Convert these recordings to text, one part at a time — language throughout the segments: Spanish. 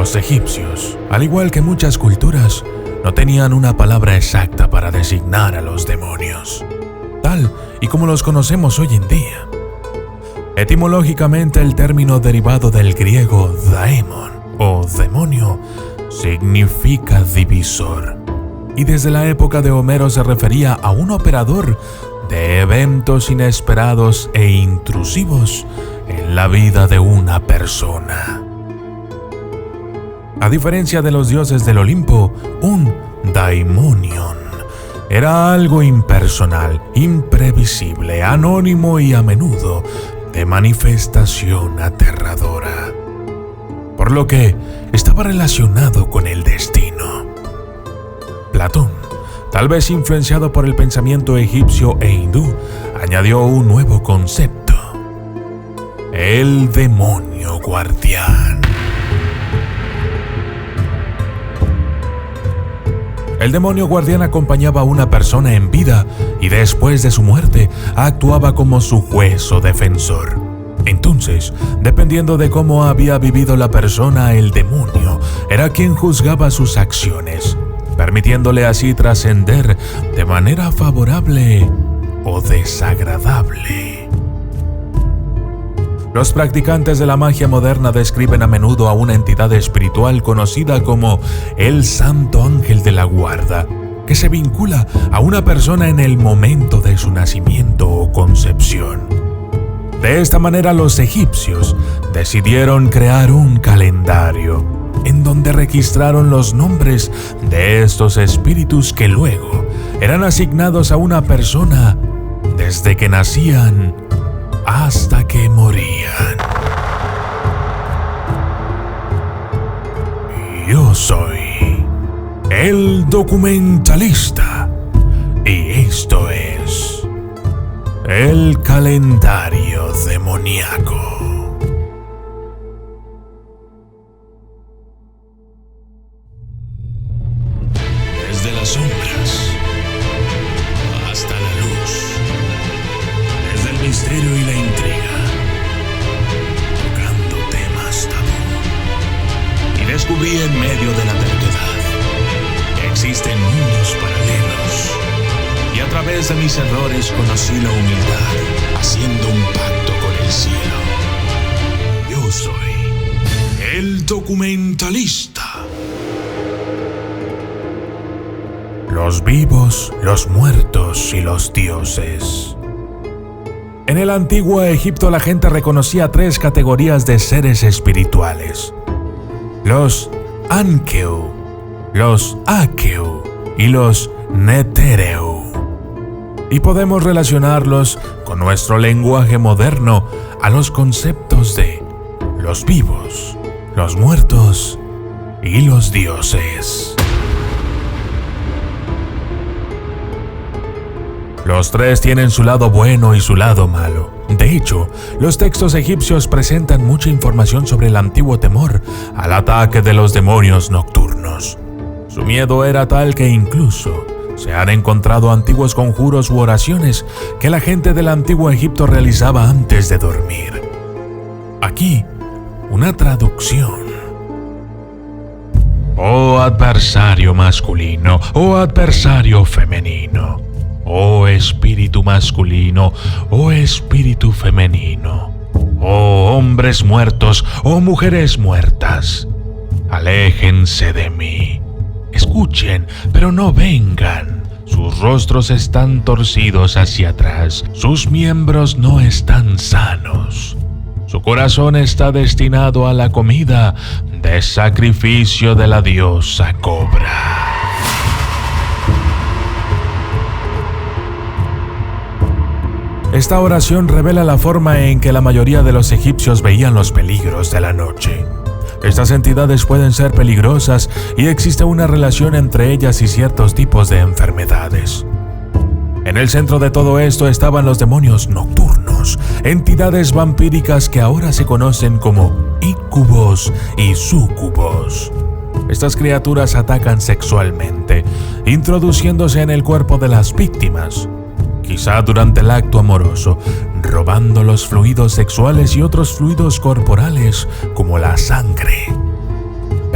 Los egipcios, al igual que muchas culturas, no tenían una palabra exacta para designar a los demonios, tal y como los conocemos hoy en día. Etimológicamente, el término derivado del griego daemon o demonio significa divisor, y desde la época de Homero se refería a un operador de eventos inesperados e intrusivos en la vida de una persona. A diferencia de los dioses del Olimpo, un daimonion era algo impersonal, imprevisible, anónimo y a menudo de manifestación aterradora, por lo que estaba relacionado con el destino. Platón, tal vez influenciado por el pensamiento egipcio e hindú, añadió un nuevo concepto: el demonio guardián. El demonio guardián acompañaba a una persona en vida y después de su muerte actuaba como su juez o defensor. Entonces, dependiendo de cómo había vivido la persona, el demonio era quien juzgaba sus acciones, permitiéndole así trascender de manera favorable o desagradable. Los practicantes de la magia moderna describen a menudo a una entidad espiritual conocida como el Santo Ángel de la Guarda, que se vincula a una persona en el momento de su nacimiento o concepción. De esta manera, los egipcios decidieron crear un calendario en donde registraron los nombres de estos espíritus que luego eran asignados a una persona desde que nacían hasta que morían. Yo soy el documentalista y esto es el calendario demoníaco. Desde las sombras hasta la luz, desde el misterio y la intriga, tocando temas tabú. Y descubrí en medio de la terquedad que existen mundos paralelos. Y a través de mis errores conocí la humildad, haciendo un pacto con el cielo. Yo soy el documentalista. Los vivos, los muertos y los dioses. En el antiguo Egipto la gente reconocía 3 categorías de seres espirituales: los Ankeu, los Akeu y los Netereu. Y podemos relacionarlos con nuestro lenguaje moderno a los conceptos de los vivos, los muertos y los dioses. Los 3 tienen su lado bueno y su lado malo. De hecho, los textos egipcios presentan mucha información sobre el antiguo temor al ataque de los demonios nocturnos. Su miedo era tal que incluso se han encontrado antiguos conjuros u oraciones que la gente del antiguo Egipto realizaba antes de dormir. Aquí, una traducción. Oh adversario masculino, oh adversario femenino, oh espíritu masculino, oh espíritu femenino, oh hombres muertos, oh mujeres muertas, aléjense de mí. Escuchen, pero no vengan. Sus rostros están torcidos hacia atrás. Sus miembros no están sanos. Su corazón está destinado a la comida de sacrificio de la diosa Cobra. Esta oración revela la forma en que la mayoría de los egipcios veían los peligros de la noche. Estas entidades pueden ser peligrosas y existe una relación entre ellas y ciertos tipos de enfermedades. En el centro de todo esto estaban los demonios nocturnos, entidades vampíricas que ahora se conocen como íncubos y súcubos. Estas criaturas atacan sexualmente, introduciéndose en el cuerpo de las víctimas, quizá durante el acto amoroso, robando los fluidos sexuales y otros fluidos corporales como la sangre.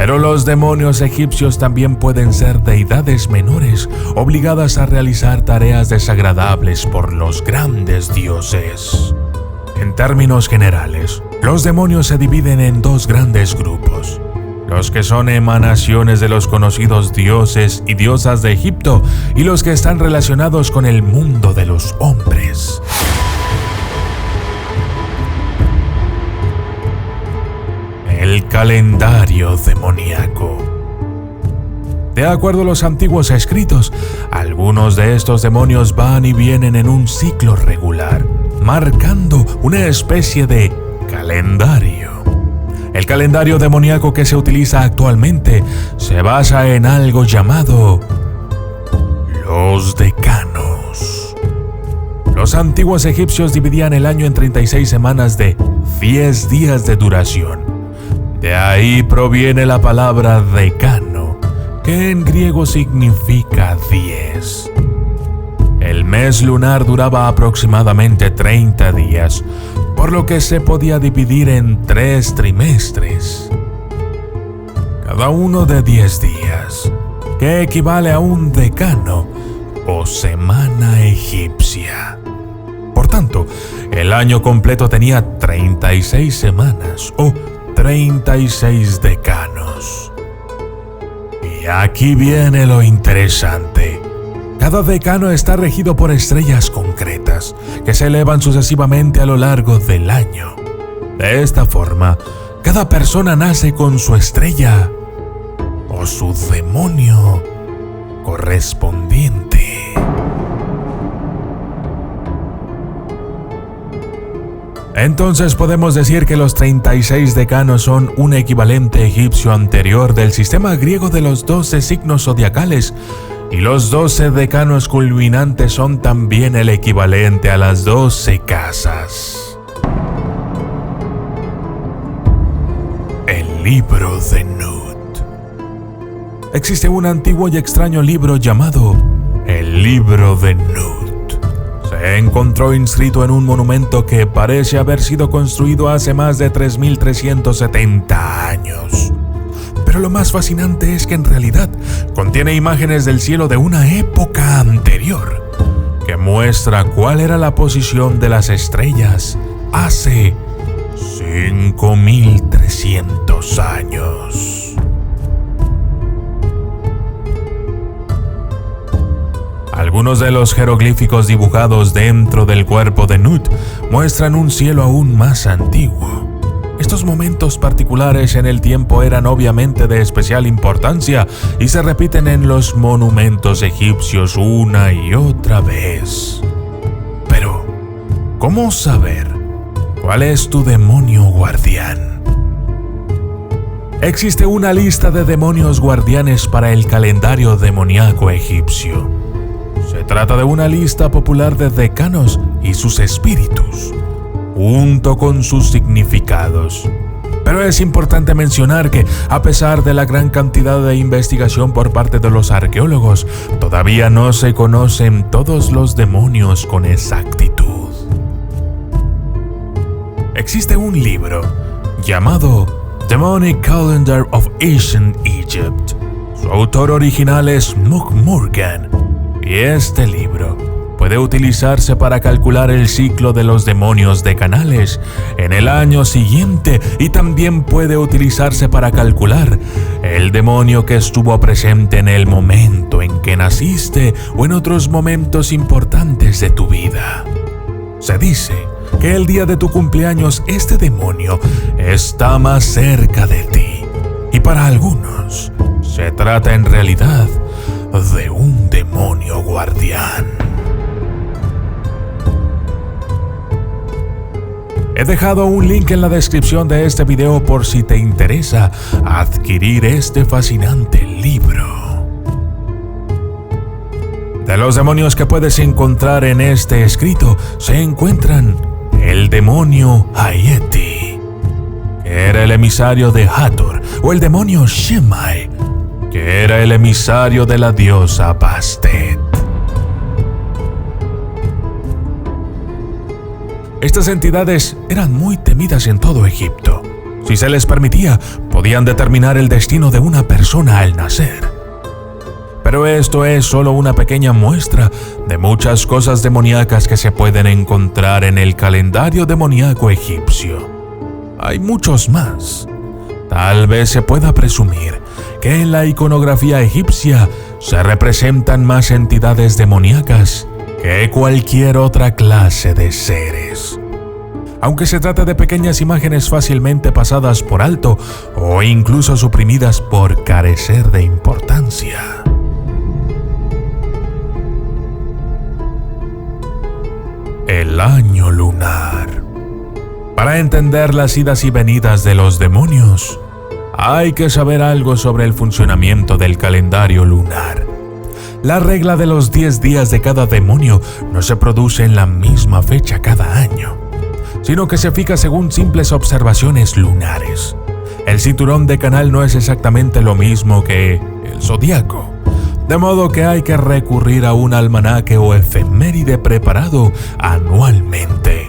Pero los demonios egipcios también pueden ser deidades menores, obligadas a realizar tareas desagradables por los grandes dioses. En términos generales, los demonios se dividen en dos grandes grupos: los que son emanaciones de los conocidos dioses y diosas de Egipto, y los que están relacionados con el mundo de los hombres. El calendario demoníaco. De acuerdo a los antiguos escritos, algunos de estos demonios van y vienen en un ciclo regular, marcando una especie de calendario. El calendario demoníaco que se utiliza actualmente se basa en algo llamado los decanos. Los antiguos egipcios dividían el año en 36 semanas de 10 días de duración. De ahí proviene la palabra decano, que en griego significa 10. El mes lunar duraba aproximadamente 30 días, por lo que se podía dividir en 3 trimestres, cada uno de 10 días, que equivale a un decano o semana egipcia. Por tanto, el año completo tenía 36 semanas o 36 decanos. Y aquí viene lo interesante. Cada decano está regido por estrellas concretas, que se elevan sucesivamente a lo largo del año. De esta forma, cada persona nace con su estrella o su demonio correspondiente. Entonces podemos decir que los 36 decanos son un equivalente egipcio anterior del sistema griego de los 12 signos zodiacales, y los 12 decanos culminantes son también el equivalente a las 12 casas. El libro de Nut. Existe un antiguo y extraño libro llamado el libro de Nut. Se encontró inscrito en un monumento que parece haber sido construido hace más de 3.370 años. Pero lo más fascinante es que en realidad contiene imágenes del cielo de una época anterior, que muestra cuál era la posición de las estrellas hace 5.300 años. Algunos de los jeroglíficos dibujados dentro del cuerpo de Nut muestran un cielo aún más antiguo. Estos momentos particulares en el tiempo eran obviamente de especial importancia y se repiten en los monumentos egipcios una y otra vez. Pero, ¿cómo saber cuál es tu demonio guardián? Existe una lista de demonios guardianes para el calendario demoníaco egipcio. Se trata de una lista popular de decanos y sus espíritus, junto con sus significados. Pero es importante mencionar que, a pesar de la gran cantidad de investigación por parte de los arqueólogos, todavía no se conocen todos los demonios con exactitud. Existe un libro llamado Demonic Calendar of Ancient Egypt. Su autor original es Muk Morgan. Y este libro puede utilizarse para calcular el ciclo de los demonios decanales en el año siguiente, y también puede utilizarse para calcular el demonio que estuvo presente en el momento en que naciste o en otros momentos importantes de tu vida. Se dice que el día de tu cumpleaños este demonio está más cerca de ti, y para algunos se trata en realidad de un demonio guardián. He dejado un link en la descripción de este video por si te interesa adquirir este fascinante libro. De los demonios que puedes encontrar en este escrito se encuentran el demonio Ayeti, que era el emisario de Hathor, o el demonio Shemai, que era el emisario de la diosa Bastet. Estas entidades eran muy temidas en todo Egipto. Si se les permitía, podían determinar el destino de una persona al nacer. Pero esto es solo una pequeña muestra de muchas cosas demoníacas que se pueden encontrar en el calendario demoníaco egipcio. Hay muchos más. Tal vez se pueda presumir que en la iconografía egipcia se representan más entidades demoníacas que cualquier otra clase de seres. Aunque se trata de pequeñas imágenes fácilmente pasadas por alto o incluso suprimidas por carecer de importancia. El año lunar. Para entender las idas y venidas de los demonios, hay que saber algo sobre el funcionamiento del calendario lunar. La regla de los 10 días de cada demonio no se produce en la misma fecha cada año, sino que se fija según simples observaciones lunares. El cinturón de canal no es exactamente lo mismo que el zodiaco, de modo que hay que recurrir a un almanaque o efeméride preparado anualmente.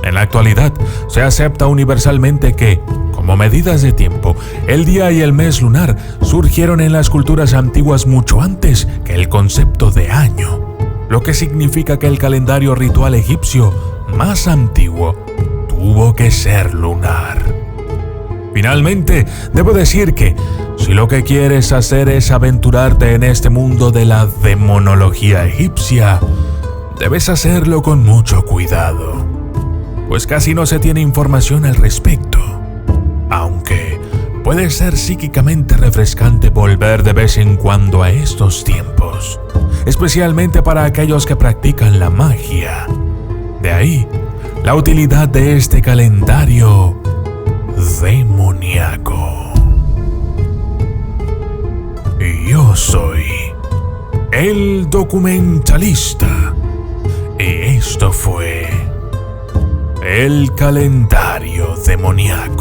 En la actualidad, se acepta universalmente que, como medidas de tiempo, el día y el mes lunar surgieron en las culturas antiguas mucho antes que el concepto de año, lo que significa que el calendario ritual egipcio más antiguo tuvo que ser lunar. Finalmente, debo decir que, si lo que quieres hacer es aventurarte en este mundo de la demonología egipcia, debes hacerlo con mucho cuidado, pues casi no se tiene información al respecto, aunque puede ser psíquicamente refrescante volver de vez en cuando a estos tiempos, especialmente para aquellos que practican la magia. De ahí, la utilidad de este calendario demoníaco. Yo soy el documentalista y esto fue el calendario demoníaco.